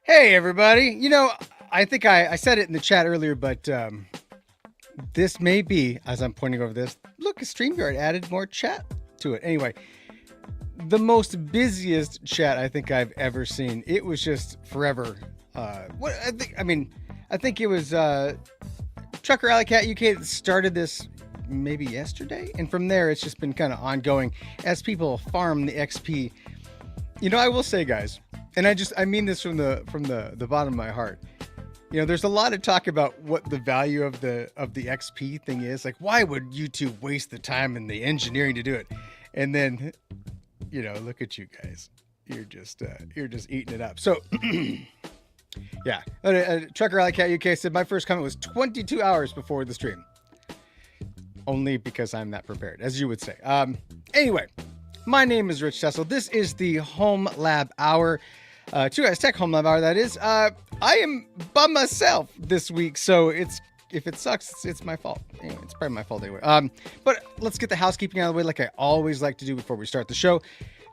Hey, everybody. I think I said it in the chat earlier, but this may be, as I'm pointing over this, look, StreamYard added more chat to it. Anyway, the most busiest chat I think I've ever seen. It was just forever. I think it was Trucker Alley Cat UK that started this maybe yesterday. And from there, it's just been kind of ongoing as people farm the XP. I will say, guys, and I mean this from the bottom of my heart. There's a lot of talk about what the value of the XP thing is. Like, why would YouTube waste the time and the engineering to do it? And then, look at you guys. You're just eating it up. So, yeah. Trucker Alley Cat UK said my first comment was 22 hours before the stream. Only because I'm that prepared, as you would say. Anyway. My name is Rich Cecil. This is the Home Lab Hour. Two Guys Tech Home Lab Hour, that is. I am by myself this week, so if it sucks, it's my fault. Anyway, it's probably my fault anyway. But let's get the housekeeping out of the way like I always like to do before we start the show.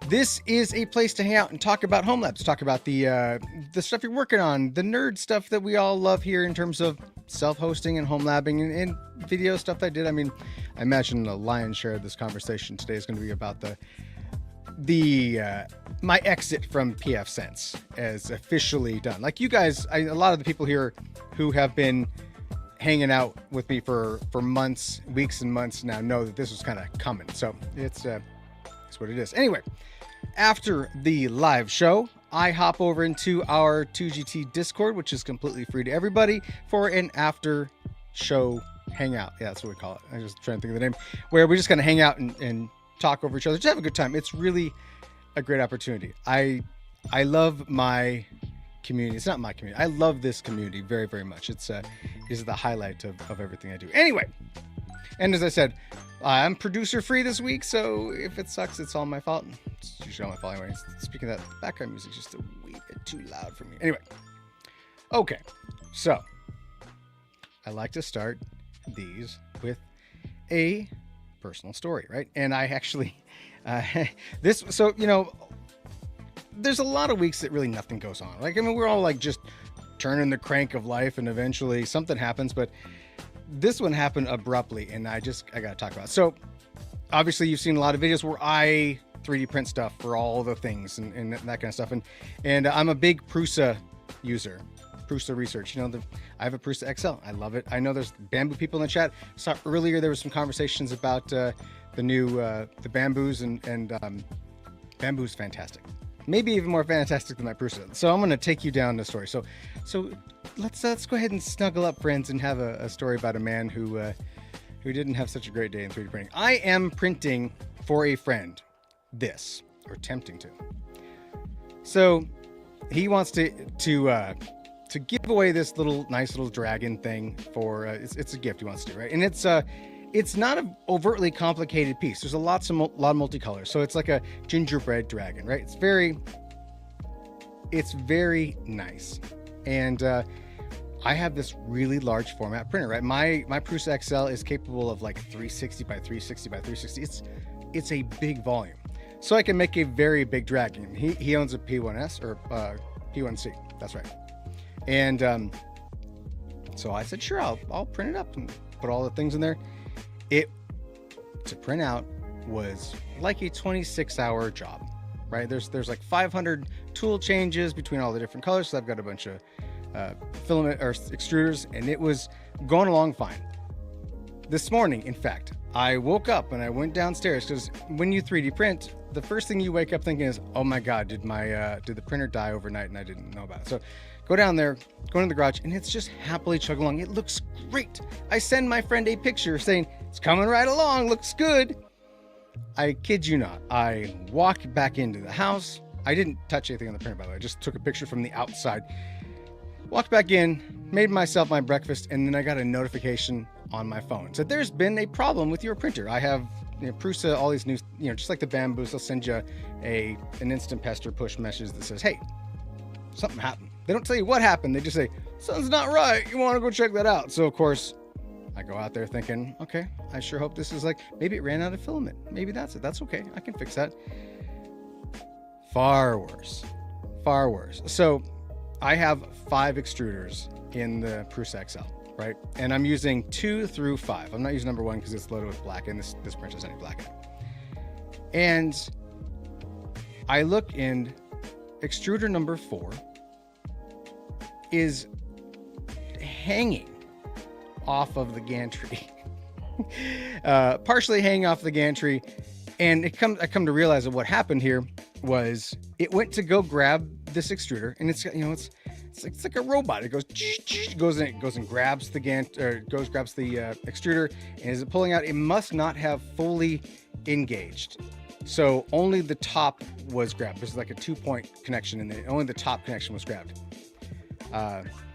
This is a place to hang out and talk about home labs, talk about the stuff you're working on, the nerd stuff that we all love here in terms of self-hosting and home labbing and video stuff I did. I mean, I imagine the lion's share of this conversation today is going to be about my exit from pfSense as officially done. Like you guys, a lot of the people here who have been hanging out with me for months, weeks and months now know that this was kind of coming. So it's what it is. Anyway, after the live show, I hop over into our 2GT Discord, which is completely free to everybody, for an after show hangout. Yeah, that's what we call it. I was just trying to think of the name, where we just kind of hang out and talk over each other, just have a good time. It's really a great opportunity. I love my community. It's not my community. I love this community very, very much. It's is the highlight of everything I do. Anyway, and as I said, I'm producer free this week, so if it sucks, it's all my fault. It's usually all my fault anyway. Speaking of that, background music is just a wee bit too loud for me. Anyway, okay, so I like to start these with a personal story, right? And I actually, there's a lot of weeks that really nothing goes on. Like, I mean, we're all like just turning the crank of life and eventually something happens, but this one happened abruptly and I gotta talk about it. So obviously you've seen a lot of videos where I 3D print stuff for all the things and that kind of stuff. And I'm a big Prusa user. Prusa research. I have a Prusa XL. I love it. I know there's Bamboo people in the chat. Saw earlier there was some conversations about the new the Bamboos and Bamboo's fantastic. Maybe even more fantastic than my Prusa. So I'm going to take you down the story. So let's go ahead and snuggle up, friends, and have a story about a man who didn't have such a great day in 3D printing. I am printing for a friend this, or attempting to. So he wants to give away this nice little dragon thing for it's a gift he wants to do, right? And it's not an overtly complicated piece. There's a lot of multicolors, so it's like a gingerbread dragon, right? It's very nice, and I have this really large format printer, right? My Prusa XL is capable of like 360 by 360 by 360. It's a big volume, so I can make a very big dragon. He owns a P1S or P1C. That's right. And so I said, sure, I'll print it up and put all the things in there. To print out was like a 26-hour job, right? There's like 500 tool changes between all the different colors. So I've got a bunch of filament or extruders, and it was going along fine. This morning, in fact, I woke up and I went downstairs because when you 3D print, the first thing you wake up thinking is, oh my God, did the printer die overnight and I didn't know about it? So go down there, go into the garage, and it's just happily chugging along. It looks great. I send my friend a picture saying, it's coming right along, looks good. I kid you not. I walk back into the house. I didn't touch anything on the printer, by the way. I just took a picture from the outside. Walked back in, made myself my breakfast, and then I got a notification on my phone. It said, there's been a problem with your printer. I have Prusa, all these new, just like the Bamboos, they'll send you an instant pester push message that says, hey, something happened. They don't tell you what happened. They just say, something's not right. You want to go check that out. So, of course, I go out there thinking, okay, I sure hope this is maybe it ran out of filament. Maybe that's it. That's okay. I can fix that. Far worse. So I have 5 extruders in the Prusa XL, right? And I'm using 2 through 5. I'm not using number 1 because it's loaded with black, and this print doesn't have any black in it. And I look in extruder number 4 is hanging off of the gantry. Partially hanging off the gantry, and I come to realize that what happened here was it went to go grab this extruder, and it's like a robot. It goes and grabs the grabs the extruder, and as it pulling out, it must not have fully engaged. So only the top was grabbed. This is like a 2-point connection, and only the top connection was grabbed.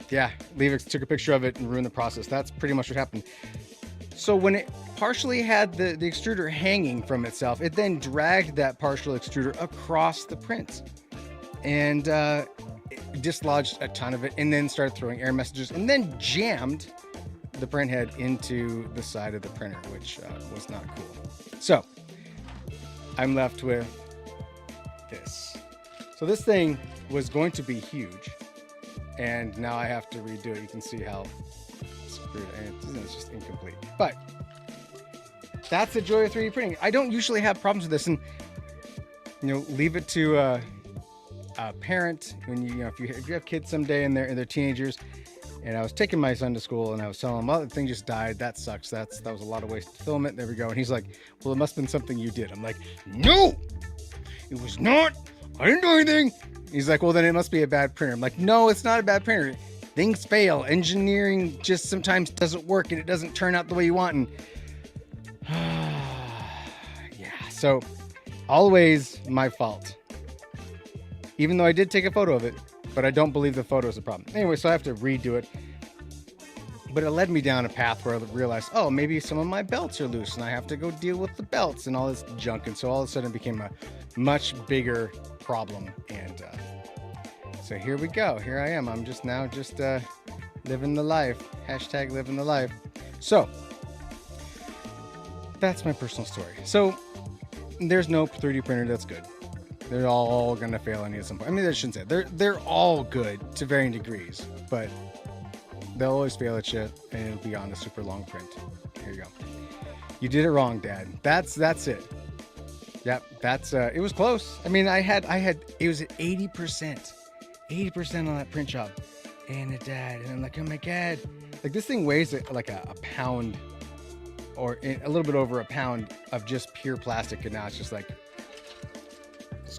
Yeah, Leavix took a picture of it and ruined the process. That's pretty much what happened. So when it partially had the extruder hanging from itself, it then dragged that partial extruder across the print and it dislodged a ton of it, and then started throwing error messages, and then jammed the print head into the side of the printer, which was not cool. So I'm left with this. So this thing was going to be huge, and now I have to redo it. You can see how screwed, and it's just incomplete. But that's the joy of 3D printing. I don't usually have problems with this, and leave it to a parent when if you have kids someday and they're teenagers. And I was taking my son to school, and I was telling him, "Oh, the thing just died. That sucks. That was a lot of wasted filament. There we go." And he's like, "Well, it must have been something you did." I'm like, "No, it was not. I didn't do anything." He's like, "Well, then it must be a bad printer." I'm like, "No, it's not a bad printer. Things fail. Engineering just sometimes doesn't work, and it doesn't turn out the way you want." And yeah, so always my fault. Even though I did take a photo of it, but I don't believe the photo is a problem. Anyway, so I have to redo it. But it led me down a path where I realized, oh, maybe some of my belts are loose, and I have to go deal with the belts and all this junk. And so all of a sudden it became a much bigger problem. And so here we go. Here I am. I'm just living the life. Hashtag living the life. So that's my personal story. So there's no 3D printer that's good. They're all going to fail at some point. I mean, I shouldn't say they're all good to varying degrees, but they'll always fail at shit, and it'll be on a super long print. Here you go. You did it wrong, Dad. That's it. Yep, that's it was close. I mean, I had it was at 80% on that print job, and it died. And I'm like, oh my God, like this thing weighs like a pound, or a little bit over a pound of just pure plastic, and now it's just like.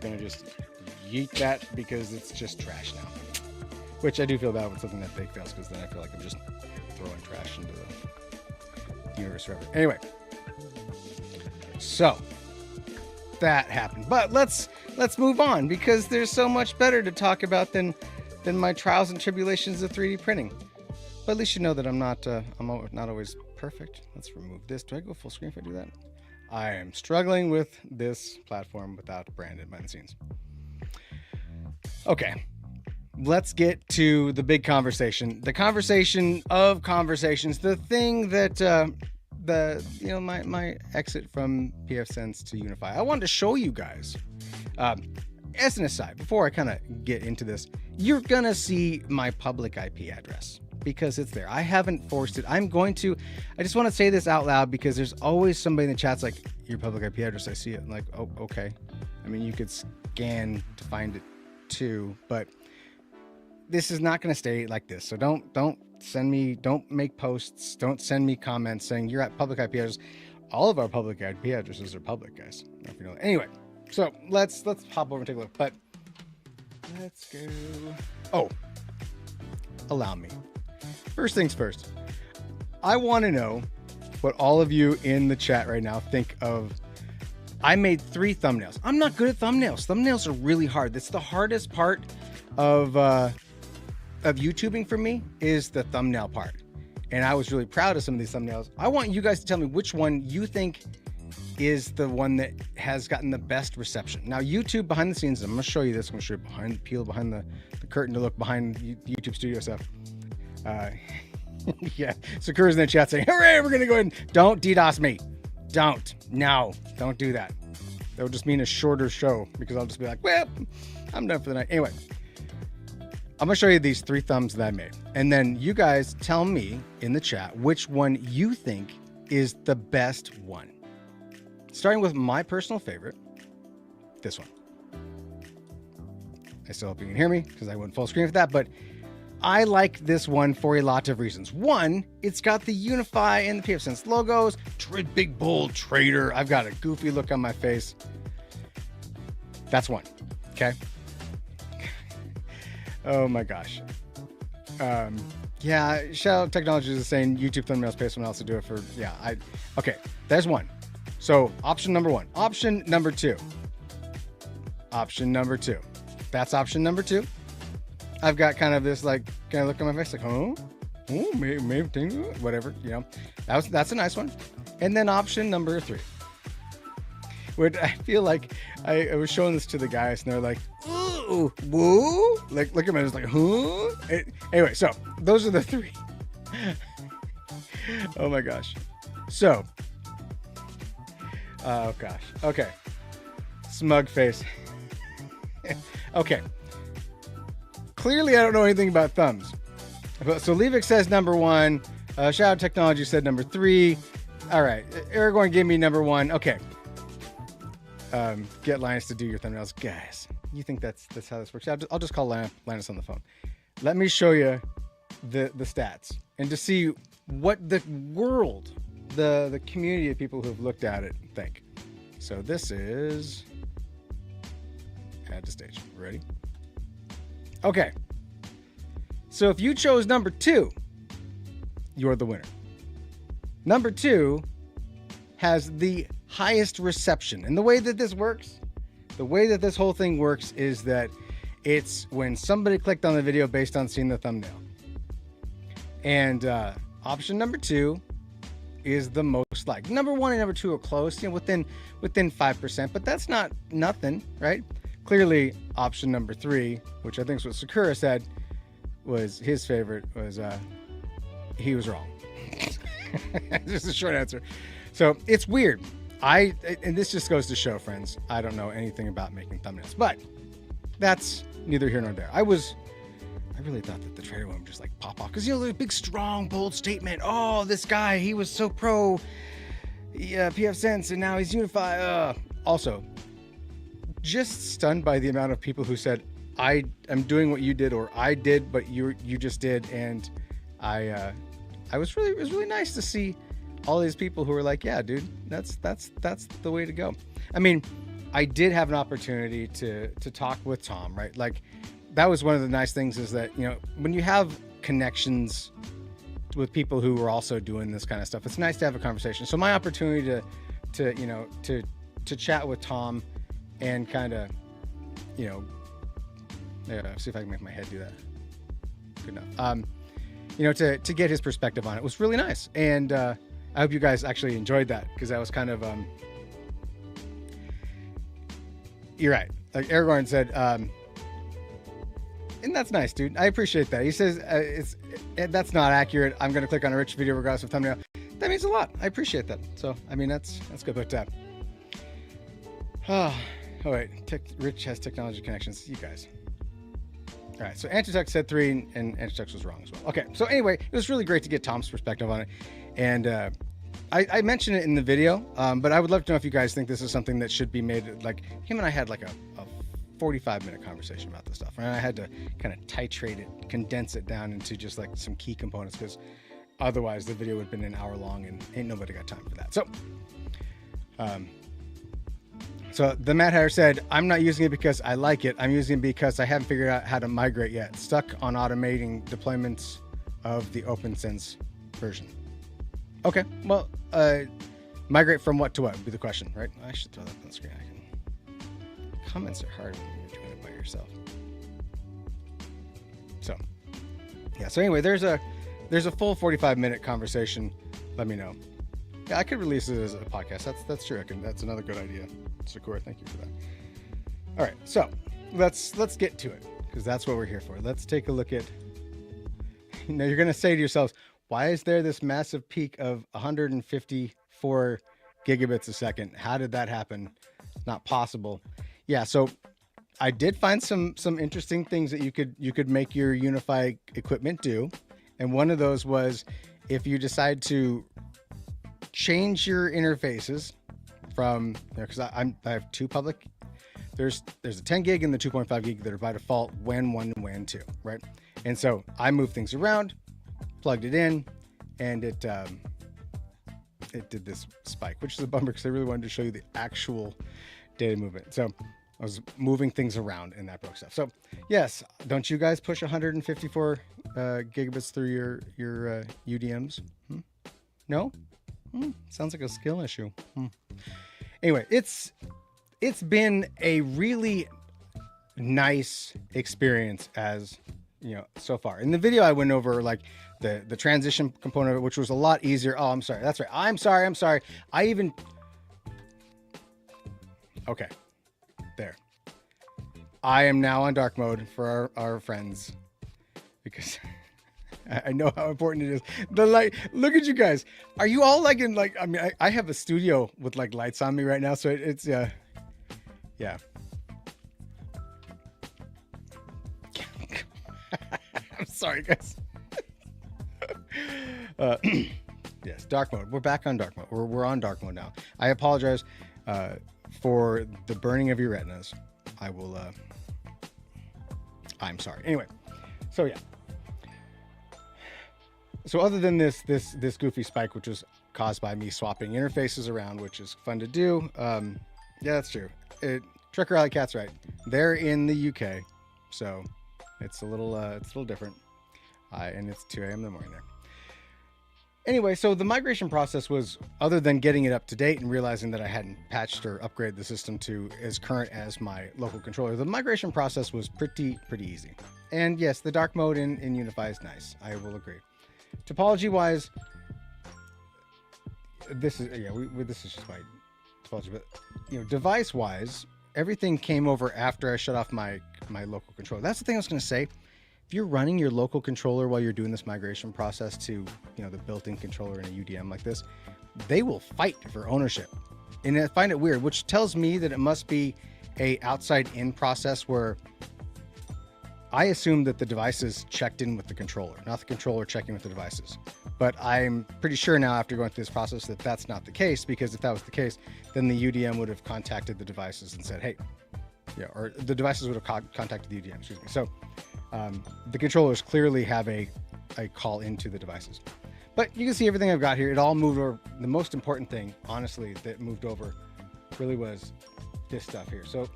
Gonna just yeet that because it's just trash now, which I do feel bad with something that fake fails, because then I feel like I'm just throwing trash into the universe forever. Anyway, so that happened, but let's move on, because there's so much better to talk about than my trials and tribulations of 3D printing. But at least you know that I'm not always perfect. Let's remove this. Do I go full screen if I do that? I am struggling with this platform without branded behind the scenes. Okay, let's get to the big conversation. The conversation of conversations. The thing that my exit from pfSense to UniFi. I wanted to show you guys. As an aside, before I kind of get into this, you're gonna see my public IP address, because it's there. I haven't forced it. I just want to say this out loud, because there's always somebody in the chat's like, your public IP address, I see it. I'm like, oh, okay. I mean, you could scan to find it too, but this is not going to stay like this. So don't send me, don't make posts, don't send me comments saying you're at public IP address. All of our public IP addresses are public, guys. If you know that. Anyway, so let's hop over and take a look, but let's go. Oh, allow me. First things first, I want to know what all of you in the chat right now think of. I made 3 thumbnails. I'm not good at thumbnails. Thumbnails are really hard. That's the hardest part of YouTubing for me, is the thumbnail part. And I was really proud of some of these thumbnails. I want you guys to tell me which one you think is the one that has gotten the best reception. Now, YouTube behind the scenes, I'm going to show you this. I'm going to show you behind the curtain to look behind YouTube studio stuff. Yeah, Sakura's in the chat saying, hooray, we're gonna go ahead and don't DDoS me. Don't do that. That would just mean a shorter show, because I'll just be like, well, I'm done for the night. Anyway, I'm gonna show you these 3 thumbs that I made, and then you guys tell me in the chat which one you think is the best one. Starting with my personal favorite, this one. I still hope you can hear me because I went full screen for that, but I like this one for a lot of reasons. One, it's got the UniFi and the pfSense logos, big bold traitor. I've got a goofy look on my face. That's one. Okay. Oh my gosh. Yeah, Shadow Technologies is saying YouTube thumbnails pay someone else to do it for, yeah, okay, there's one. So option number 1. Option number 2. Option number 2. That's option number 2. I've got kind of this like kind of look on my face like, oh, maybe whatever, you know. That's a nice one. And then option number 3. Which I feel like I was showing this to the guys and they're like, ooh, woo, like look at me, I was like, huh? Anyway, so those are the 3. Oh my gosh. So, oh gosh. Okay. Smug face. Okay. Clearly, I don't know anything about thumbs. So Levick says number 1. Shadow Technology said number 3. All right. Aragorn gave me number 1. Okay. Get Linus to do your thumbnails. Guys, you think that's how this works? I'll just call Linus on the phone. Let me show you the stats and to see what the world, the community of people who've looked at it think. So this is add to stage. Ready? Okay. So if you chose number 2, you're the winner. Number 2 has the highest reception. And the way that this works, the way that this whole thing works is that it's when somebody clicked on the video based on seeing the thumbnail. And option number 2 is the most liked. Number 1 and number 2 are close, you know, within 5%, but that's not nothing, right? Clearly, option number 3, which I think is what Sakura said, was his favorite, was he was wrong. Just a short answer. So it's weird. And this just goes to show, friends, I don't know anything about making thumbnails, but that's neither here nor there. I really thought that the traitor one would just like pop off because, you know, the big, strong, bold statement. Oh, this guy, he was so pro pfSense and now he's UniFi. Also, just stunned by the amount of people who said, I am doing what you did, or I did, but you just did. And it was really nice to see all these people who were like, yeah, dude, that's the way to go. I mean, I did have an opportunity to talk with Tom, right? Like, that was one of the nice things is that, you know, when you have connections with people who are also doing this kind of stuff, it's nice to have a conversation. So my opportunity to chat with Tom and kind of, you know, see if I can make my head do that. Good enough. You know, to get his perspective on it was really nice. And I hope you guys actually enjoyed that, because that was kind of, you're right. Like Aragorn said, and that's nice, dude. I appreciate that. He says that's not accurate. I'm going to click on a rich video regardless of thumbnail. That means a lot. I appreciate that. So, I mean, that's good. But oh wait, Rich has technology connections. You guys. All right. So Antitech said 3, and Antitech was wrong as well. Okay. So anyway, it was really great to get Tom's perspective on it, and I mentioned it in the video, but I would love to know if you guys think this is something that should be made. Like, him and I had like a 45-minute conversation about this stuff, and I had to kind of titrate it, condense it down into just like some key components, because otherwise the video would have been an hour long, and ain't nobody got time for that. So the Mad Hatter said, I'm not using it because I like it. I'm using it because I haven't figured out how to migrate yet. Stuck on automating deployments of the OpenSense version. Okay, well, migrate from what to what would be the question, right? I should throw that on the screen. Comments are hard when you're doing it by yourself. So, yeah. So anyway, there's a full 45-minute conversation. Let me know. Yeah, I could release it as a podcast. That's true. That's another good idea. Sakura, thank you for that. All right, so let's get to it, because that's what we're here for. Let's take a look at. You know, you're gonna say to yourselves, why is there this massive peak of 154 gigabits a second? How did that happen? Not possible. Yeah, so I did find some interesting things that you could make your UniFi equipment do, and one of those was if you decide to change your interfaces from, because I have two public. There's a 10 gig and the 2.5 gig that are by default WAN 1 and WAN 2, right? And so I moved things around, plugged it in, and it did this spike, which is a bummer because I really wanted to show you the actual data movement. So I was moving things around and that broke stuff. So yes, don't you guys push 154 gigabits through your UDMs? No? Sounds like a skill issue. Anyway, it's been a really nice experience as you know so far. In the video I went over like the transition component of it, which was a lot easier. Oh, I'm sorry. That's right. I'm sorry. Okay. There. I am now on dark mode for our friends because I know how important it is. The light, look at you guys. Are you all like in like, I mean, I have a studio with like lights on me right now. So it's, yeah. I'm sorry, guys. Yes, dark mode. We're back on dark mode. We're on dark mode now. I apologize for the burning of your retinas. I'm sorry. Anyway, so yeah. So other than this goofy spike, which was caused by me swapping interfaces around, which is fun to do. Yeah, that's true. Trucker Alley Cat's right. They're in the UK, so it's a little different. And it's 2 a.m. in the morning there. Anyway, so the migration process was, other than getting it up to date and realizing that I hadn't patched or upgraded the system to as current as my local controller, the migration process was pretty easy. And yes, the dark mode in UniFi is nice. I will agree. Topology wise, this is this is just my topology, but you know, device wise, everything came over after I shut off my local controller. That's the thing I was going to say. If you're running your local controller while you're doing this migration process to, you know, the built-in controller in a UDM like this, they will fight for ownership. And I find it weird, which tells me that it must be a outside-in process where I assume that the devices checked in with the controller, not the controller checking with the devices. But I'm pretty sure now after going through this process that that's not the case, because if that was the case, then the UDM would have contacted the devices and said, hey, yeah, or the devices would have contacted the UDM, excuse me. So the controllers clearly have a call into the devices. But you can see everything I've got here. It all moved over. The most important thing, honestly, that moved over really was this stuff here. So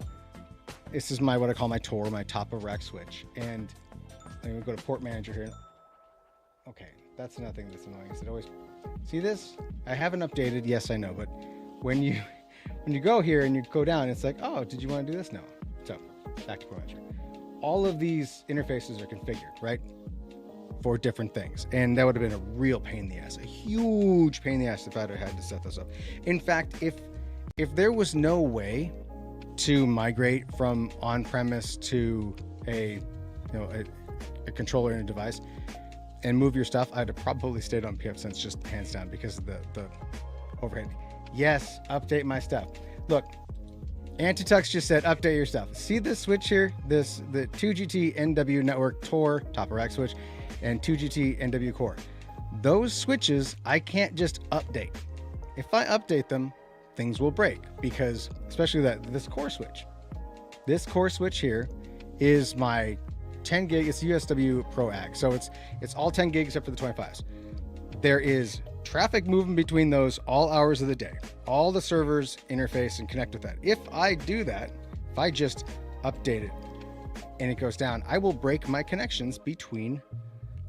this is what I call my TOR, my top of rack switch. And I'm going to go to port manager here. Okay, that's nothing that's annoying. Is it always see this? I haven't updated. Yes, I know. But when you go here and you go down, it's like, oh, did you want to do this? No. So back to port manager. All of these interfaces are configured, right, for different things. And that would have been a real pain in the ass, a huge pain in the ass if I'd have had to set those up. In fact, if there was no way to migrate from on-premise to a controller and a device and move your stuff, I'd have probably stayed on pfSense just hands down because of the overhead. Yes, update my stuff. Look, Antitux just said update your stuff. See this switch here? The 2GT NW network TOR top of rack switch and 2GT NW core. Those switches I can't just update. If I update them, things will break, because especially this core switch. This core switch here is my 10 gig. It's USW Pro AG, so it's all 10 gigs except for the 25s. There is traffic moving between those all hours of the day. All the servers interface and connect with that. If I do that, if I just update it and it goes down, I will break my connections between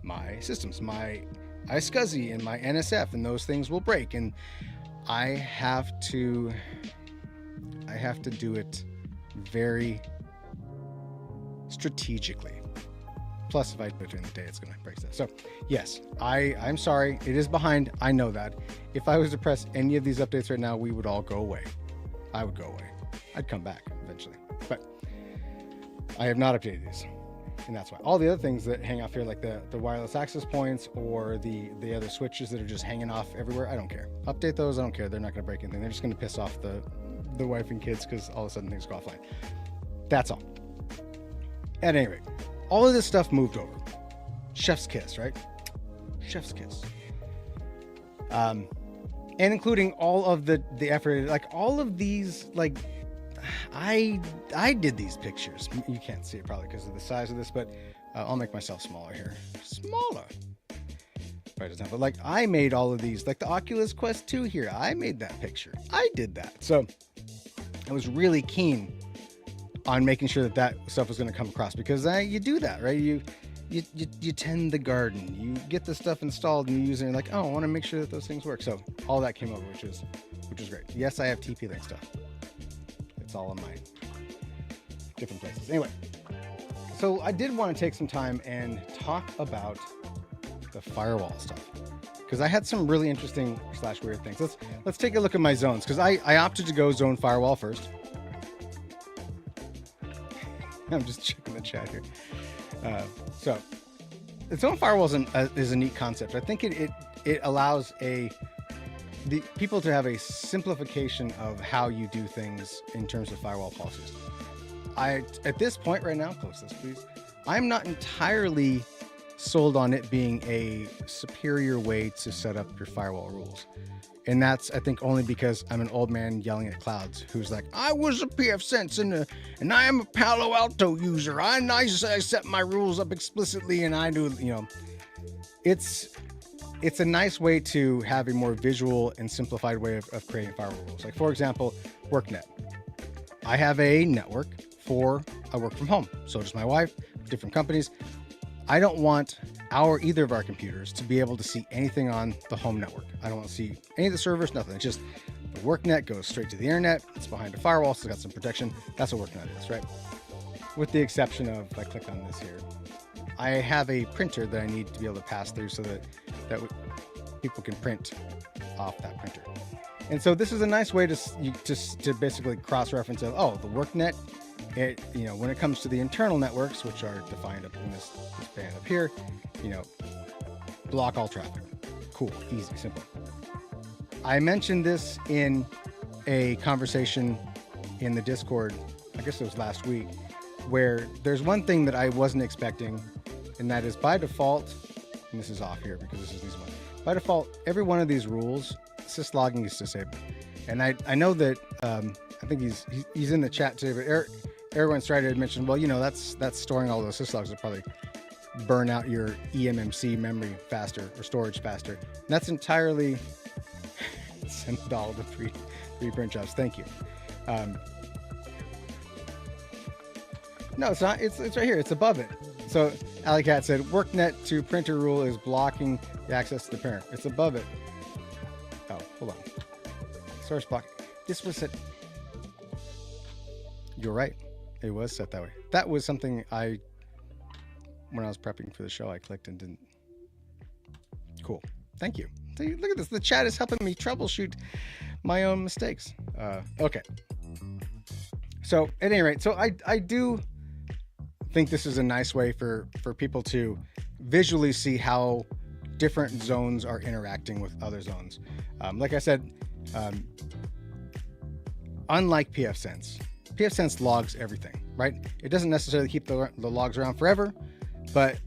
my systems, my iSCSI and my NSF, and those things will break. And I have to do it very strategically. Plus, if I do it during the day, it's going to break stuff. So yes, I'm sorry. It is behind. I know that. If I was to press any of these updates right now, we would all go away. I would go away. I'd come back eventually. But I have not updated these. And that's why. All the other things that hang off here, like the wireless access points or the other switches that are just hanging off everywhere, I don't care. Update those. I don't care. They're not going to break anything. They're just going to piss off the wife and kids because all of a sudden things go offline. That's all. At any rate, all of this stuff moved over. Chef's kiss, right? Chef's kiss. And including all of the effort, like all of these, like I did these pictures. You can't see it probably because of the size of this, but I'll make myself smaller here. Smaller. Right, example, like I made all of these, like the Oculus Quest 2 here. I made that picture. I did that. So I was really keen on making sure that that stuff was going to come across, because you do that, right? You tend the garden, you get the stuff installed and you use it, and you're like, oh, I want to make sure that those things work. So all that came over, which is great. Yes, I have TP-Link stuff. It's all in my different places. Anyway, so I did want to take some time and talk about the firewall stuff, because I had some really interesting / weird things. Let's take a look at my zones, because I opted to go zone firewall first. I'm just checking the chat here. So zone firewall is a neat concept. I think it allows the people to have a simplification of how you do things in terms of firewall policies. At this point right now, close this please, I'm not entirely sold on it being a superior way to set up your firewall rules. And that's, I think, only because I'm an old man yelling at clouds who's like, I was a pfSense and I am a Palo Alto user. I set my rules up explicitly, and I do, it's a nice way to have a more visual and simplified way of creating firewall rules. Like, for example, WorkNet. I have a network I work from home. So does my wife, different companies. I don't want either of our computers to be able to see anything on the home network. I don't want to see any of the servers, nothing. It's just the WorkNet goes straight to the internet. It's behind a firewall, so it's got some protection. That's what WorkNet is, right? With the exception of, if I click on this here, I have a printer that I need to be able to pass through so that people can print off that printer. And so this is a nice way to basically cross-reference of, oh, the WorkNet, when it comes to the internal networks, which are defined up in this band up here, block all traffic. Cool, easy, simple. I mentioned this in a conversation in the Discord, I guess it was last week, where there's one thing that I wasn't expecting, and that is by default, and this is off here because this is these ones. By default, every one of these rules, syslogging is disabled. And I know that, I think he's in the chat today, but everyone started to mention, well, that's storing all those syslogs will probably burn out your eMMC memory faster or storage faster. And that's entirely send all the three print jobs. Thank you. No, it's not. It's right here. It's above it. So Alleycat said, WorkNet to printer rule is blocking the access to the printer. It's above it. Oh, hold on. Source block. This was set. You're right. It was set that way. That was something when I was prepping for the show, I clicked and didn't. Cool. Thank you. Look at this. The chat is helping me troubleshoot my own mistakes. Okay. So at any rate, so I do think this is a nice way for people to visually see how different zones are interacting with other zones. Like I said, unlike pfSense logs everything, right? It doesn't necessarily keep the logs around forever, but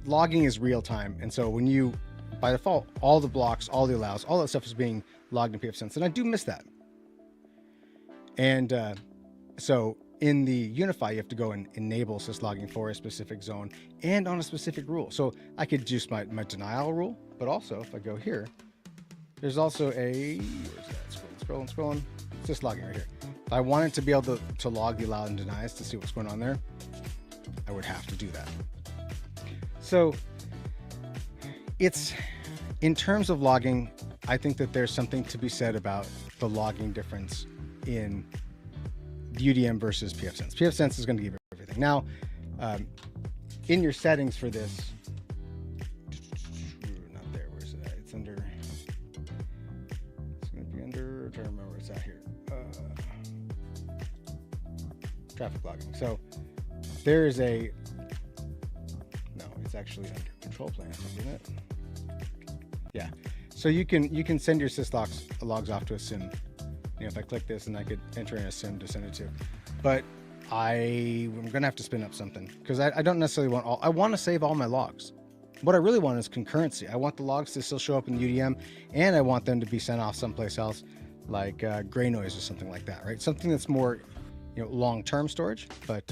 logging is real time. And so when you, by default, all the blocks, all the allows, all that stuff is being logged in pfSense. And I do miss that. And so in the UniFi, you have to go and enable syslogging for a specific zone and on a specific rule. So I could use my denial rule, but also if I go here, there's also where's that? Scrolling. Syslogging right here. If I wanted to be able to log the allowed and denies to see what's going on there, I would have to do that. So it's, in terms of logging, I think that there's something to be said about the logging difference in UDM versus pfSense. pfSense is going to give you everything. Now, in your settings for this, not there, where's it at? It's going to be under, I'm trying to remember where it's at here. Traffic logging. So there is it's actually under control plane, isn't it? Yeah. So you can send your syslogs off to a SIM. If I click this, and I could enter in a SIM to send it to. But I'm gonna have to spin up something because I don't necessarily want all. I want to save all my logs. What I really want is concurrency. I want the logs to still show up in the UDM, and I want them to be sent off someplace else, like gray noise or something like that, right? Something that's more, long-term storage. But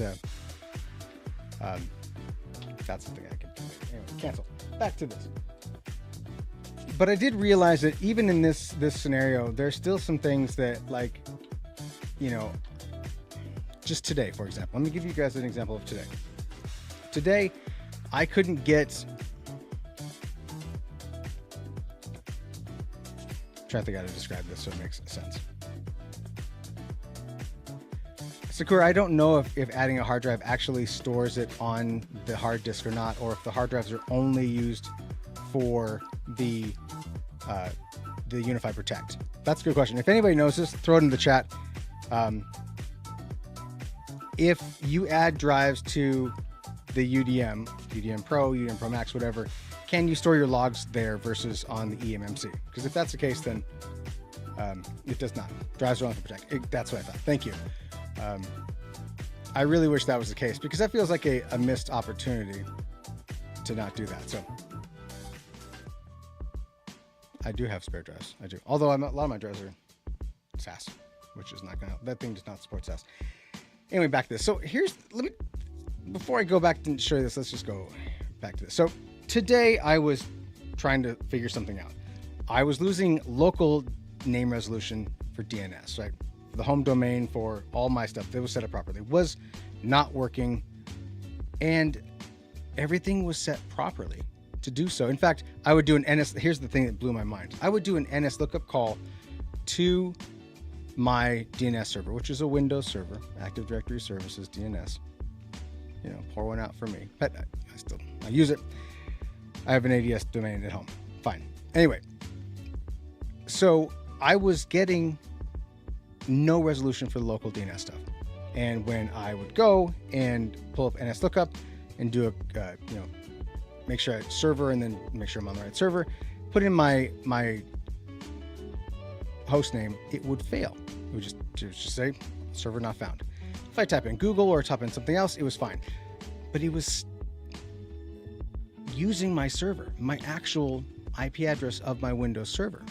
that's something I can do. Anyway, cancel. Back to this. But I did realize that even in this scenario, there's still some things that, like, just today, for example. Let me give you guys an example of today. Today, I couldn't get... I'm trying to think how to describe this so it makes sense. Sakura, I don't know if adding a hard drive actually stores it on the hard disk or not, or if the hard drives are only used for the UniFi Protect. That's a good question. If anybody knows this, throw it in the chat. If you add drives to the UDM Pro, UDM Pro Max, whatever, can you store your logs there versus on the eMMC? Because if that's the case, then it does not. Drives are only for Protect. That's what I thought. Thank you. I really wish that was the case because that feels like a missed opportunity to not do that. So I do have spare drives. I do. Although a lot of my drives are SAS, which is not going to, that thing does not support SAS. Anyway, back to this. So before I go back and show you this, let's just go back to this. So today I was trying to figure something out. I was losing local name resolution for DNS, right? The home domain for all my stuff that was set up properly was not working, and everything was set properly to do so. In fact, I would do an NS. Here's the thing that blew my mind. I would do an NS lookup call to my DNS server, which is a Windows server, Active Directory Services DNS. Pour one out for me. But I use it. I have an ADS domain at home. Fine. Anyway, so I was getting no resolution for the local DNS stuff. And when I would go and pull up NS lookup and do a, make sure I had server and then make sure I'm on the right server, put in my host name, it would fail. It would just say server not found. If I type in Google or type in something else, it was fine. But it was using my server, my actual IP address of my Windows server.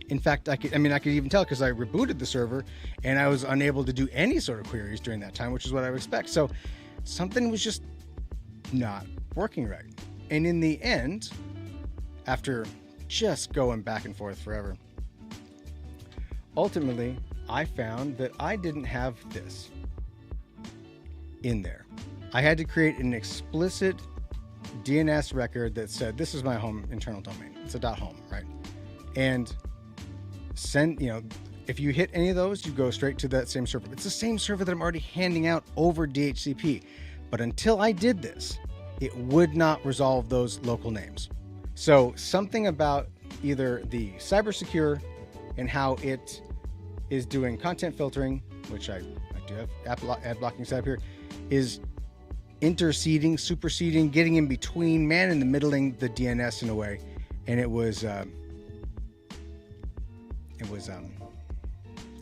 In fact, I could even tell because I rebooted the server and I was unable to do any sort of queries during that time, which is what I would expect. So something was just not working right. And in the end, after just going back and forth forever, ultimately, I found that I didn't have this in there. I had to create an explicit DNS record that said, this is my home internal domain. It's a .home, right? And send, if you hit any of those, you go straight to that same server. It's the same server that I'm already handing out over DHCP. But until I did this, it would not resolve those local names. So something about either the cybersecure and how it is doing content filtering, which I do have ad blocking set up here, is interceding, superseding, getting in between, man in the middling the DNS in a way. And it was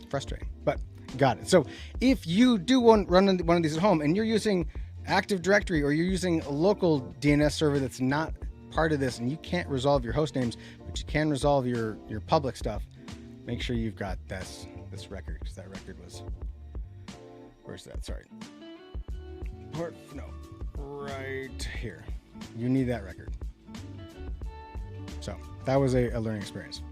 frustrating, but got it. So if you do run one of these at home and you're using Active Directory or you're using a local DNS server that's not part of this and you can't resolve your host names, but you can resolve your public stuff, make sure you've got this record, because that record was, where's that? Sorry. Right here. You need that record. So that was a learning experience.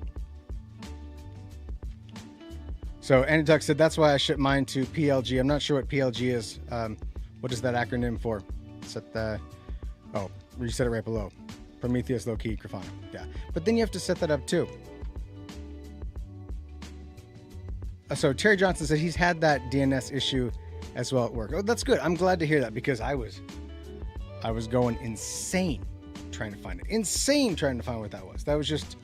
So Anituck said, that's why I shipped mine to PLG. I'm not sure what PLG is. What is that acronym for? You said it right below. Prometheus, Low-Key, Grafana. Yeah. But then you have to set that up too. So Terry Johnson said he's had that DNS issue as well at work. Oh, that's good. I'm glad to hear that because I was going insane trying to find it. Insane trying to find what that was. That was just...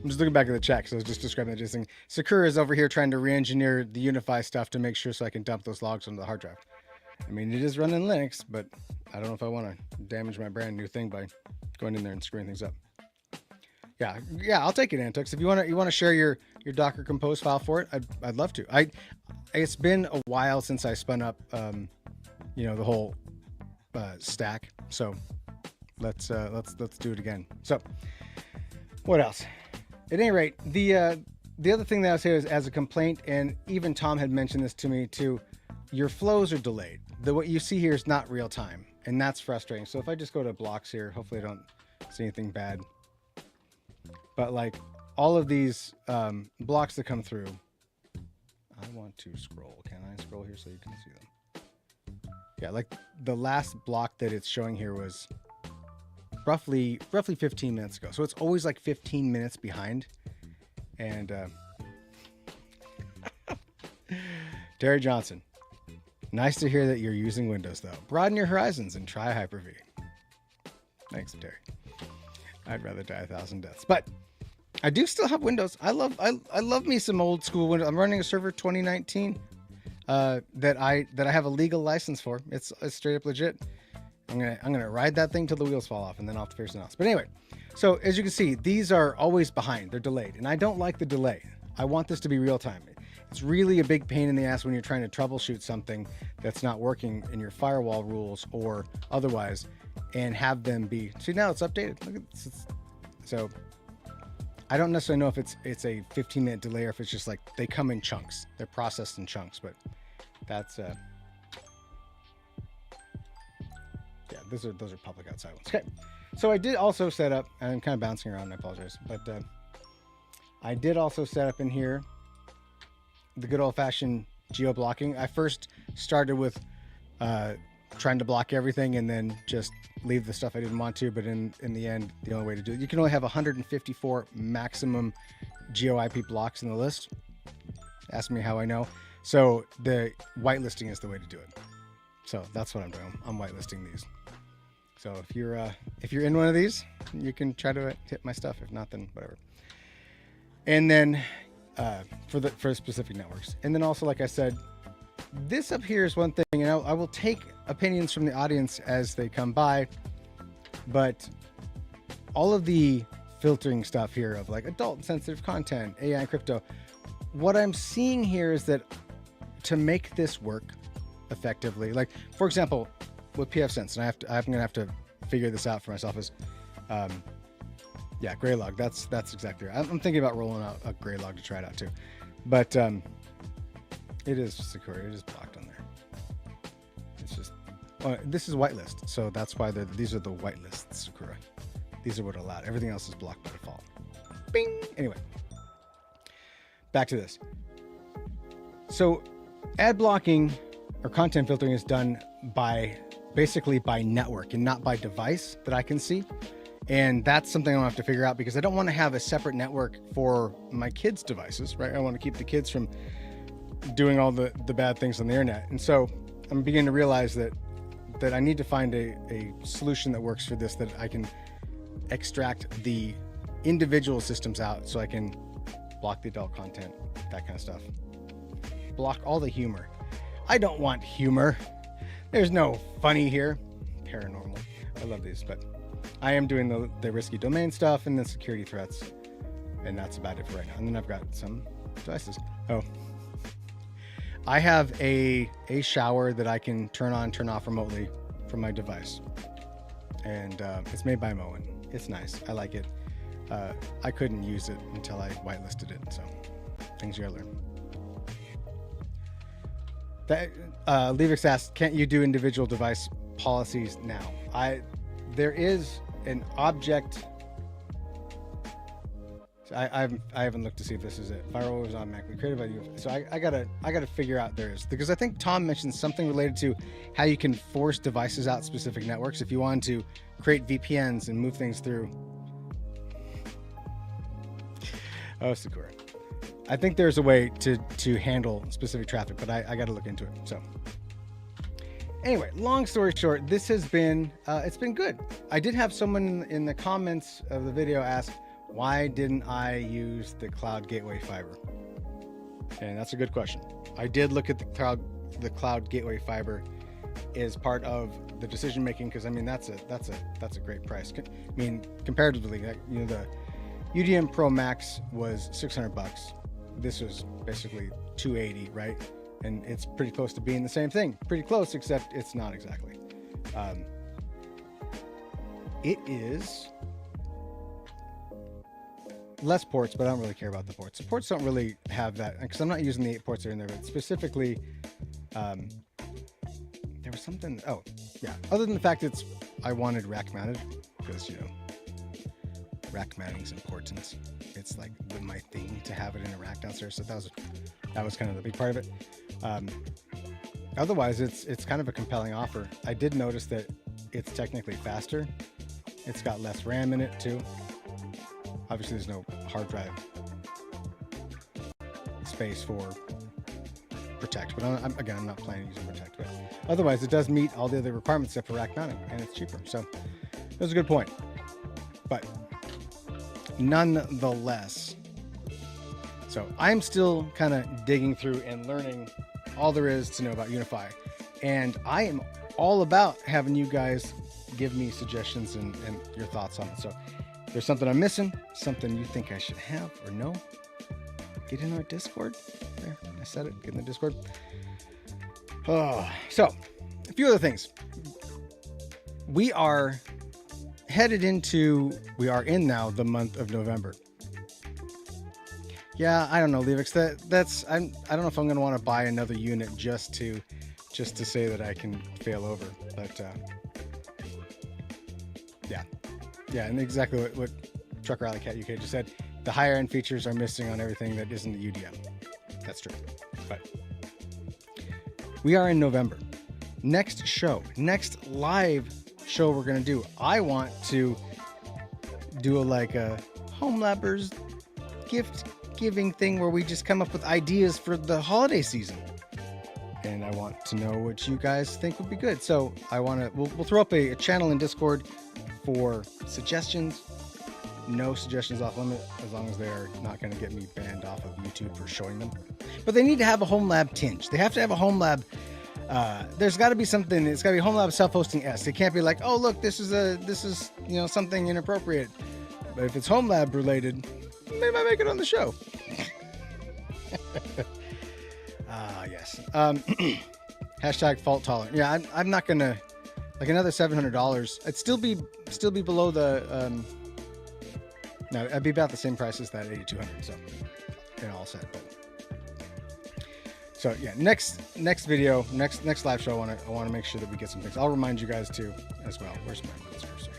I'm just looking back at the chat because I was just describing that. Just Sakura is over here trying to re-engineer the UniFi stuff to make sure so I can dump those logs onto the hard drive. I mean, it is running Linux, but I don't know if I want to damage my brand new thing by going in there and screwing things up. Yeah, I'll take it, Antux. If you want to share your Docker Compose file for it, I'd love to. It's been a while since I spun up the whole stack. So let's do it again. So what else? At any rate, the other thing that I would say is, as a complaint, and even Tom had mentioned this to me too, your flows are delayed. What you see here is not real time, and that's frustrating. So if I just go to blocks here, hopefully I don't see anything bad. But like all of these blocks that come through, I want to scroll. Can I scroll here so you can see them? Yeah, like the last block that it's showing here was roughly 15 minutes ago. So it's always like 15 minutes behind. And Terry Johnson, nice to hear that you're using Windows though. Broaden your horizons and try Hyper-V. Thanks, Terry. I'd rather die 1,000 deaths, but I do still have Windows. I love me some old school Windows. I'm running a server 2019 that I have a legal license for. It's straight up legit. I'm gonna ride that thing till the wheels fall off, and then I'll have to figure something else. But anyway, so as you can see, these are always behind. They're delayed, and I don't like the delay. I want this to be real time. It's really a big pain in the ass when you're trying to troubleshoot something that's not working in your firewall rules or otherwise, and have them be. See, now it's updated. Look at this. So I don't necessarily know if it's a 15-minute delay or if it's just like they come in chunks. They're processed in chunks, but that's yeah, those are public outside ones. Okay, so I did also set up, and I'm kind of bouncing around, I apologize, but I did also set up in here the good old-fashioned geo blocking. I first started with trying to block everything and then just leave the stuff I didn't want to, but in the end, the only way to do it, you can only have 154 maximum geo IP blocks in the list. Ask me how I know. So the whitelisting is the way to do it. So that's what I'm doing. I'm whitelisting these. So if you're in one of these, you can try to hit my stuff. If not, then whatever. And then for specific networks. And then also, like I said, this up here is one thing, and I will take opinions from the audience as they come by, but all of the filtering stuff here of like adult and sensitive content, AI and crypto, what I'm seeing here is that to make this work effectively, like for example, with pfSense, and I'm gonna have to figure this out for myself, is yeah, Graylog. That's exactly right. I'm thinking about rolling out a Graylog to try it out too, but it is secure. It is blocked on there. It's just this is whitelist, so that's why these are the whitelists, Sakura. These are what are allowed. Everything else is blocked by default. Bing. Anyway, back to this. So ad blocking or content filtering is done basically by network and not by device that I can see. And that's something I'm gonna have to figure out, because I don't want to have a separate network for my kids' devices, right? I want to keep the kids from doing all the bad things on the internet. And so I'm beginning to realize that I need to find a solution that works for this, that I can extract the individual systems out so I can block the adult content, that kind of stuff. Block all the humor. I don't want humor. There's no funny here. Paranormal. I love these, but I am doing the risky domain stuff and the security threats, and that's about it for right now. And then I've got some devices. Oh, I have a shower that I can turn on, turn off remotely from my device, and it's made by Moen. It's nice. I like it. I couldn't use it until I whitelisted it, so things you gotta learn. Levix asked, can't you do individual device policies now? There is an object. I haven't looked to see if this is it. Firewall was automatically created by you. So I gotta figure out there is, because I think Tom mentioned something related to how you can force devices out specific networks if you want to create VPNs and move things through. Oh, Sakura. I think there's a way to handle specific traffic, but I got to look into it. So anyway, long story short, this has been, it's been good. I did have someone in the comments of the video ask, why didn't I use the cloud gateway fiber? And that's a good question. I did look at the cloud gateway fiber as part of the decision making, because I mean that's a great price. I mean, comparatively, you know, UDM Pro Max was $600. This was basically $280, right? And it's pretty close to being the same thing. Pretty close, except it's not exactly. It is less ports, but I don't really care about the ports. The ports don't really have that, because I'm not using the 8 ports that are in there, but specifically, there was something, oh, yeah. Other than the fact I wanted rack mounted, because, you know, rack mounting is important. It's like my thing to have it in a rack downstairs. So that was kind of the big part of it. Otherwise, it's kind of a compelling offer. I did notice that it's technically faster. It's got less RAM in it too. Obviously, there's no hard drive space for Protect, but I'm not planning to use Protect. But otherwise, it does meet all the other requirements except for rack mounting, and it's cheaper. So that was a good point. But nonetheless, so I'm still kind of digging through and learning all there is to know about UniFi, and I am all about having you guys give me suggestions and your thoughts on it. So if there's something I'm missing, something you think I should have or know, get in our Discord. There, I said it, get in the Discord. Oh, so a few other things. We are in now the month of November. Yeah, I don't know, Levix. I don't know if I'm going to want to buy another unit just to say that I can fail over. But yeah, and exactly what Trucker Alley Cat UK just said. The higher end features are missing on everything that isn't the UDM. That's true. But we are in November. Next live show we're going to do. I want to do a Home Labbers gift giving thing where we just come up with ideas for the holiday season. And I want to know what you guys think would be good. So we'll throw up a channel in Discord for suggestions. No suggestions off limit, as long as they're not going to get me banned off of YouTube for showing them. But they need to have a Home Lab tinge. They have to have a Home Lab. There's got to be something. It's got to be Home Lab self-hosting S. It can't be like, oh look, this is something inappropriate. But if it's Home Lab related, they might make it on the show. Yes. Hashtag fault tolerant. Yeah, I'm not gonna another $700. It'd still be below the. No, I'd be about the same price as that 8200. So, all set. But so yeah, next video, next live show, I want to make sure that we get some things. I'll remind you guys too as well. Where's my mouse cursor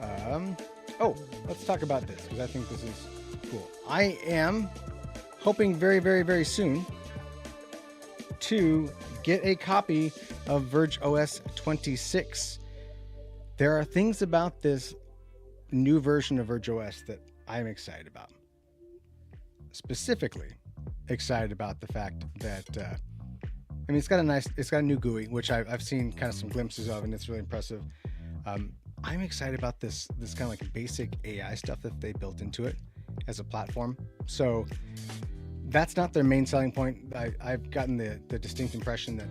here? Oh, let's talk about this because I think this is cool. I am hoping very, very, very soon to get a copy of VergeOS 26. There are things about this new version of VergeOS that I'm excited about. Specifically excited about the fact that it's got a new GUI, which I've seen kind of some glimpses of, and it's really impressive. I'm excited about this kind of like basic AI stuff that they built into it as a platform. So that's not their main selling point. I've gotten the distinct impression that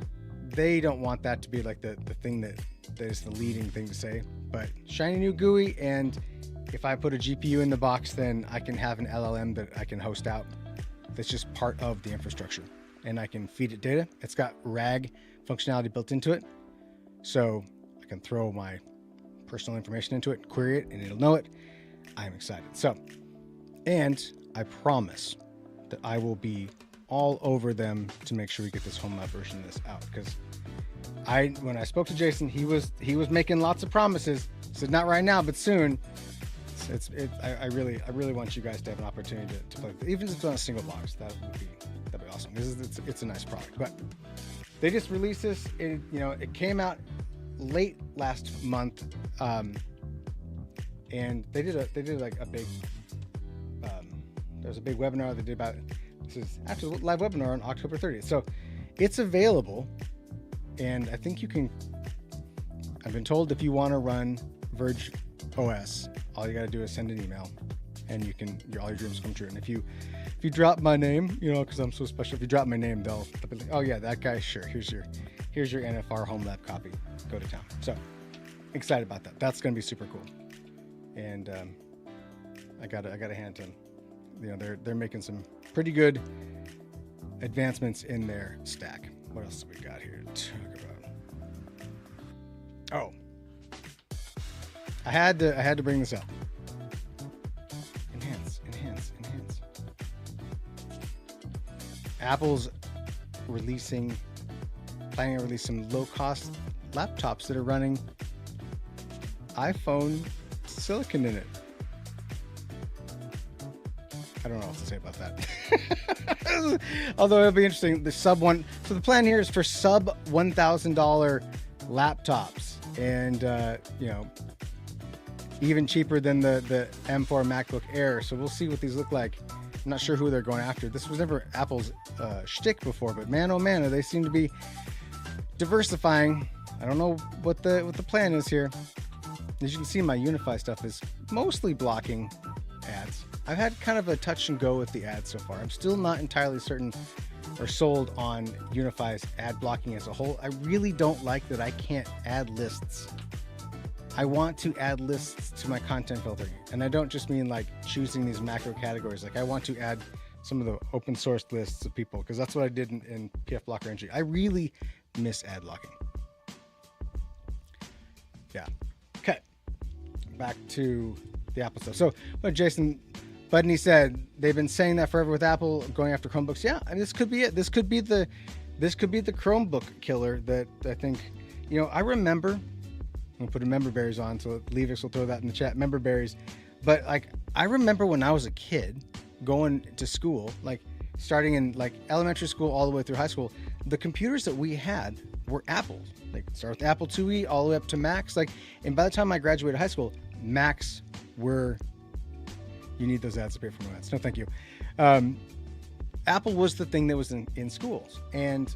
they don't want that to be like the thing that is the leading thing to say. But shiny new GUI, and if I put a GPU in the box, then I can have an LLM that I can host out that's just part of the infrastructure, and I can feed it data. It's got RAG functionality built into it, so I can throw my personal information into it, query it, and it'll know it. I'm excited. So, and I promise that I will be all over them to make sure we get this Home Lab version of this out, because when I spoke to Jason, he was making lots of promises. He said not right now, but soon. I really want you guys to have an opportunity to play with it. Even if it's on a single box, that'd be awesome. It's a nice product. But they just released this. It came out late last month, and they did like a big. There was a big webinar they did about it. This is actually a live webinar on October 30th. So it's available, and I think you can. I've been told if you want to run VergeOS, all you got to do is send an email, and all your dreams come true. And if you drop my name, because I'm so special, if you drop my name, they'll be like, oh yeah, that guy, sure. Here's your NFR Home Lab copy. Go to town. So excited about that. That's going to be super cool. And I gotta hand to them. You know, they're making some pretty good advancements in their stack. What else do we got here to talk about? Oh, I had to bring this up. Enhance. Apple's planning to release some low-cost laptops that are running iPhone silicon in it. I don't know what to say about that. Although it'll be interesting. So the plan here is for sub $1,000 laptops, and you know, even cheaper than the M4 MacBook Air. So we'll see what these look like. I'm not sure who they're going after. This was never Apple's shtick before, but man, oh man, they seem to be diversifying. I don't know what the plan is here. As you can see, my UniFi stuff is mostly blocking ads. I've had kind of a touch and go with the ads so far. I'm still not entirely certain or sold on UniFi's ad blocking as a whole. I really don't like that I can't add lists. I want to add lists to my content filtering. And I don't just mean like choosing these macro categories. Like I want to add some of the open source lists of people, because that's what I did in PF Blocker Entry. I really miss ad blocking. Yeah. Okay. Back to the Apple stuff. So what Jason Budney said, they've been saying that forever with Apple going after Chromebooks. Yeah, I mean, this could be it. This could be the Chromebook killer that I think, you know, I remember. I'm gonna put a member berries on, so Leavix will throw that in the chat. Member berries, but like I remember when I was a kid going to school, like starting in like elementary school all the way through high school, the computers that we had were Apples. Like start with Apple IIe all the way up to Macs. Like, and by the time I graduated high school, Macs were. You need those ads to pay for my ads. No, thank you. Apple was the thing that was in schools, and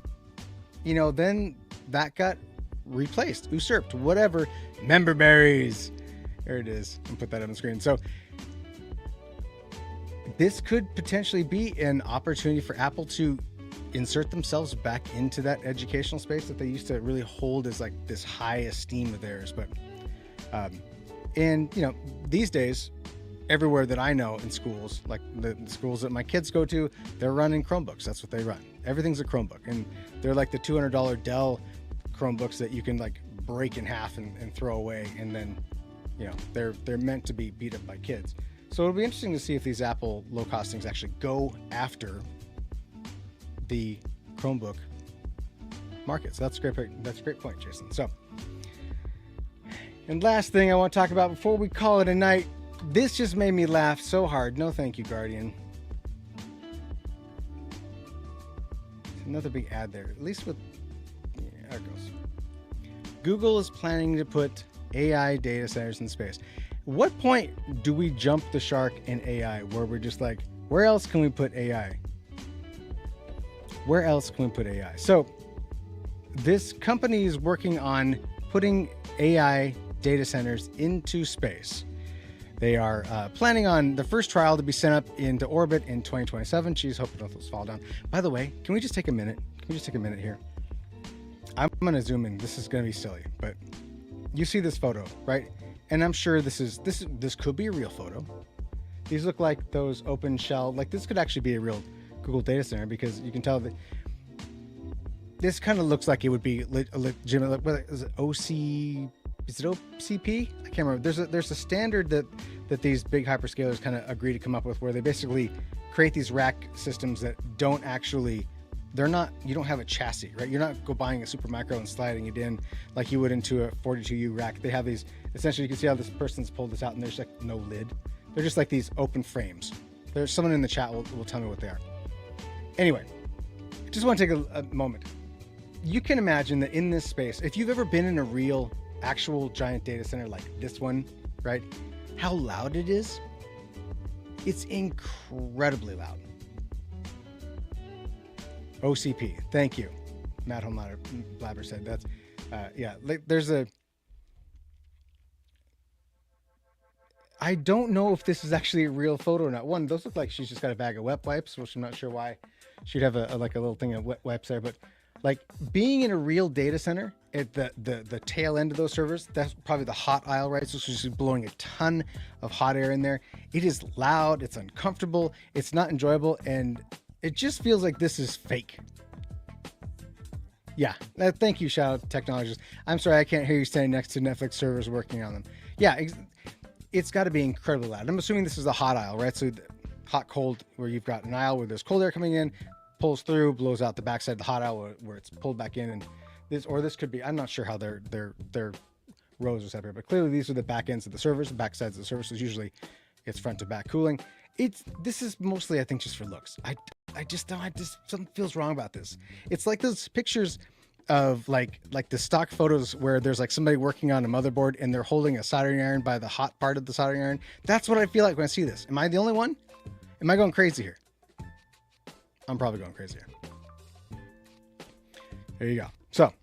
you know, then that got replaced, usurped, whatever. Member berries. There it is. I'll put that on the screen. So this could potentially be an opportunity for Apple to insert themselves back into that educational space that they used to really hold as like this high esteem of theirs. But and you know, these days, everywhere that I know in schools, like the schools that my kids go to, they're running Chromebooks. That's what they run. Everything's a Chromebook, and they're like the $200 Dell Chromebooks that you can like break in half and throw away, and then, you know, they're meant to be beat up by kids. So it'll be interesting to see if these Apple low-cost things actually go after the Chromebook market. So that's a great point, Jason. So, and last thing I want to talk about before we call it a night. This just made me laugh so hard. No, thank you, Guardian. Another big ad there. At least with, yeah, there it goes. Google is planning to put AI data centers in space. What point do we jump the shark in AI where we're just like, where else can we put AI? Where else can we put AI? So this company is working on putting AI data centers into space. They are planning on the first trial to be sent up into orbit in 2027. Geez, hope those fall down. By the way, can we just take a minute? Can we just take a minute here? I'm going to zoom in. This is going to be silly, but you see this photo, right? And I'm sure this could be a real photo. These look like those open shell. Like this could actually be a real Google data center, because you can tell that this kind of looks like it would be a legitimate. Is it OC? Is it OCP? I can't remember. There's a standard that these big hyperscalers kind of agree to come up with, where they basically create these rack systems that don't actually, you don't have a chassis, right? You're not buying a Supermicro and sliding it in like you would into a 42U rack. They have these, essentially, you can see how this person's pulled this out, and there's like no lid. They're just like these open frames. There's someone in the chat will tell me what they are. Anyway, just want to take a moment. You can imagine that in this space, if you've ever been in a real actual giant data center like this one, right? How loud it is. It's incredibly loud. OCP. Thank you. Matt Blabber said that's, yeah, there's I don't know if this is actually a real photo or not. One, those look like she's just got a bag of wet wipes, which I'm not sure why she'd have like a little thing of wet wipes there, but Like being in a real data center at the tail end of those servers, that's probably the hot aisle, right? So it's just blowing a ton of hot air in there. It is loud, it's uncomfortable, it's not enjoyable, and it just feels like this is fake. Yeah, thank you, shout out technologists. I'm sorry, I can't hear you standing next to Netflix servers working on them. Yeah, it's got to be incredibly loud. I'm assuming this is a hot aisle, right? So hot, cold, where you've got an aisle where there's cold air coming in, pulls through, blows out the backside of the hot aisle where it's pulled back in, and this could be, I'm not sure how their rows are separated, but clearly these are the back ends of the servers, the back sides of the servers. Usually it's front to back cooling. This is mostly, I think, just for looks. I just something feels wrong about this. It's like those pictures of like the stock photos where there's like somebody working on a motherboard and they're holding a soldering iron by the hot part of the soldering iron. That's what I feel like when I see this. Am I the only one? Am I going crazy here? I'm probably going crazy here. There you go. So,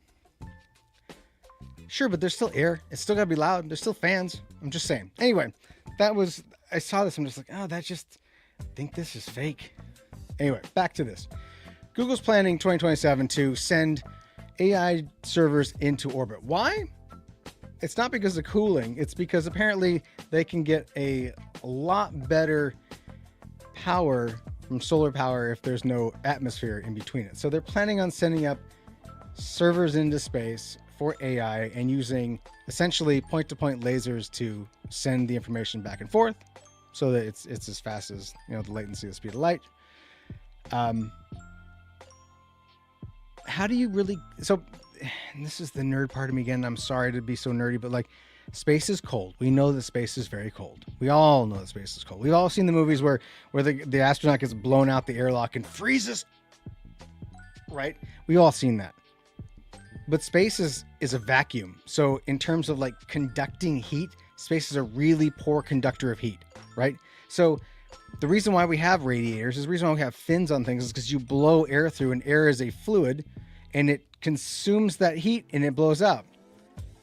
sure, but there's still air. It's still gotta be loud. There's still fans. I'm just saying. Anyway, I saw this. I'm just like, oh, I think this is fake. Anyway, back to this. Google's planning 2027 to send AI servers into orbit. Why? It's not because of cooling. It's because apparently they can get a lot better power from solar power if there's no atmosphere in between it. So they're planning on sending up servers into space for AI and using essentially point-to-point lasers to send the information back and forth so that it's as fast as, the latency, the speed of light. How do you really, so this is the nerd part of me again. I'm sorry to be so nerdy, but like space is cold. We know that space is very cold. We all know that space is cold. We've all seen the movies where the astronaut gets blown out the airlock and freezes, right? We've all seen that. But space is a vacuum. So in terms of like conducting heat, space is a really poor conductor of heat, right? So the reason why we have radiators is the reason why we have fins on things is because you blow air through, and air is a fluid and it consumes that heat and it blows out.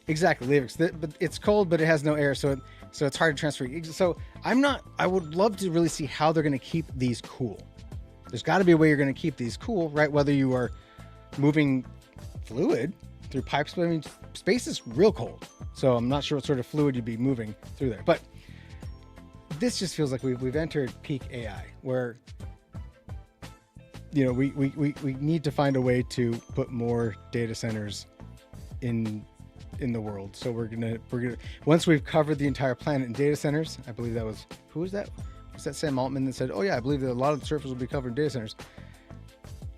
Exactly, Leavix. But it's cold, but it has no air. So it's hard to transfer. So I would love to really see how they're going to keep these cool. There's got to be a way you're going to keep these cool, right? Whether you are moving fluid through pipes, but I mean, space is real cold. So I'm not sure what sort of fluid you'd be moving through there, but this just feels like we've entered peak AI where, we need to find a way to put more data centers in the world. So we're gonna once we've covered the entire planet in data centers, I believe that was, who was that? Was that Sam Altman that said, oh yeah, I believe that a lot of the surface will be covered in data centers.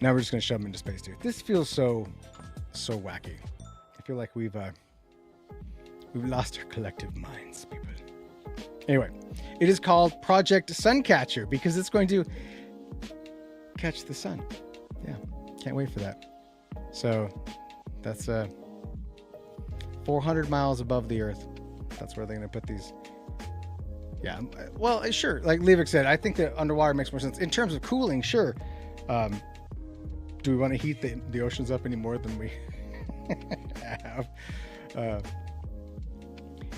Now we're just gonna shove them into space too. This feels so wacky. I feel like we've lost our collective minds, people. Anyway, it is called Project Suncatcher because it's going to catch the sun. Yeah, can't wait for that. So that's 400 miles above the Earth. That's where they're going to put these. Yeah, well, sure. Like Leavix said, I think that underwater makes more sense. In terms of cooling, sure. Do we want to heat the oceans up any more than we have?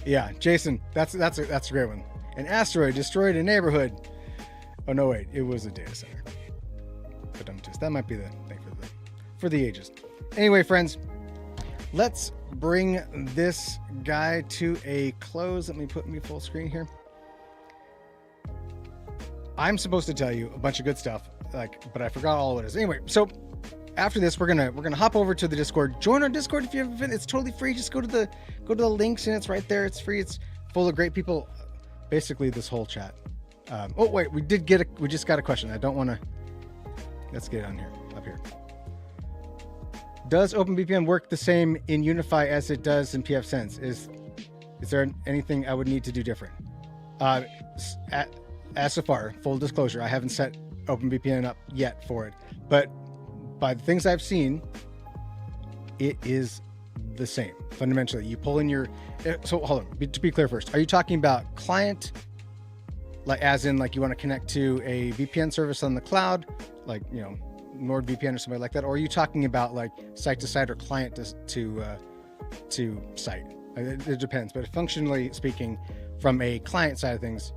Yeah, Jason, that's a great one. An asteroid destroyed a neighborhood. Oh no, wait, it was a data center. But that might be the thing for the ages. Anyway, friends, let's bring this guy to a close. Let me put me full screen here. I'm supposed to tell you a bunch of good stuff, but I forgot all of it is. Anyway, so after this, we're gonna hop over to the Discord. Join our Discord if you haven't been. It's totally free. Just go to the links and it's right there. It's free. It's full of great people. Basically, this whole chat. Oh wait, we just got a question. I don't want to. Let's get it on here. Up here. Does OpenVPN work the same in UniFi as it does in pfSense? Is there anything I would need to do different? As so far, full disclosure, I haven't set OpenVPN up yet for it, but by the things I've seen, it is the same. Fundamentally, you pull in your, so hold on, to be clear first, are you talking about client, like as in like you want to connect to a VPN service on the cloud, like, NordVPN or something like that? Or are you talking about like site to site or client to site? It depends, but functionally speaking, from a client side of things,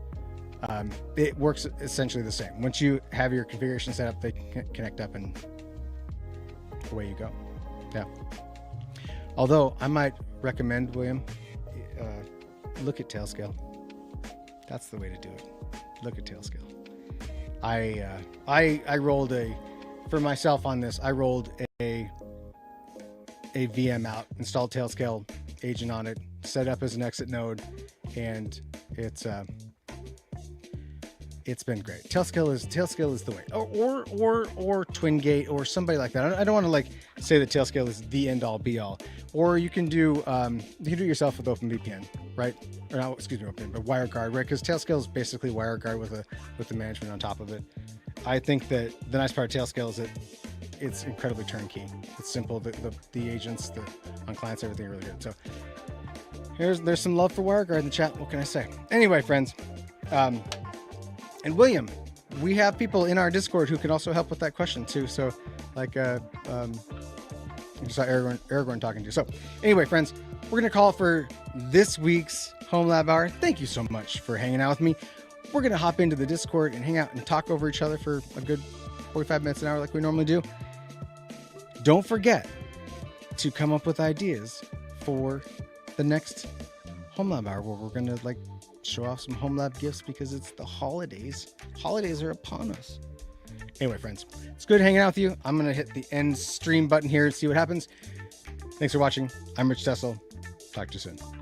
it works essentially the same. Once you have your configuration set up, they can connect up and away you go. Yeah. Although I might recommend, William, look at Tailscale. That's the way to do it. Look at Tailscale. I rolled for myself on this. I rolled a VM out, installed Tailscale agent on it, set up as an exit node, and it's been great. Tailscale is the way. Or TwinGate or somebody like that. I don't want to like say that Tailscale is the end all be all. Or you can do it yourself with OpenVPN, right? Or not, excuse me, OpenVPN, but WireGuard, right? Because Tailscale is basically WireGuard with the management on top of it. I think that the nice part of Tailscale is that it's incredibly turnkey. It's simple. The agents on clients, everything are really good. So there's some love for WireGuard in the chat. What can I say? Anyway, friends. And William, we have people in our Discord who can also help with that question too. So like, you saw Aragorn talking to you. So anyway, friends, we're going to call it for this week's Home Lab Hour. Thank you so much for hanging out with me. We're going to hop into the Discord and hang out and talk over each other for a good 45 minutes, an hour like we normally do. Don't forget to come up with ideas for the next Home Lab Hour where we're going to like show off some home lab gifts because it's the holidays. Holidays are upon us. Anyway, friends, it's good hanging out with you. I'm going to hit the end stream button here and see what happens. Thanks for watching. I'm Rich Tessel. Talk to you soon.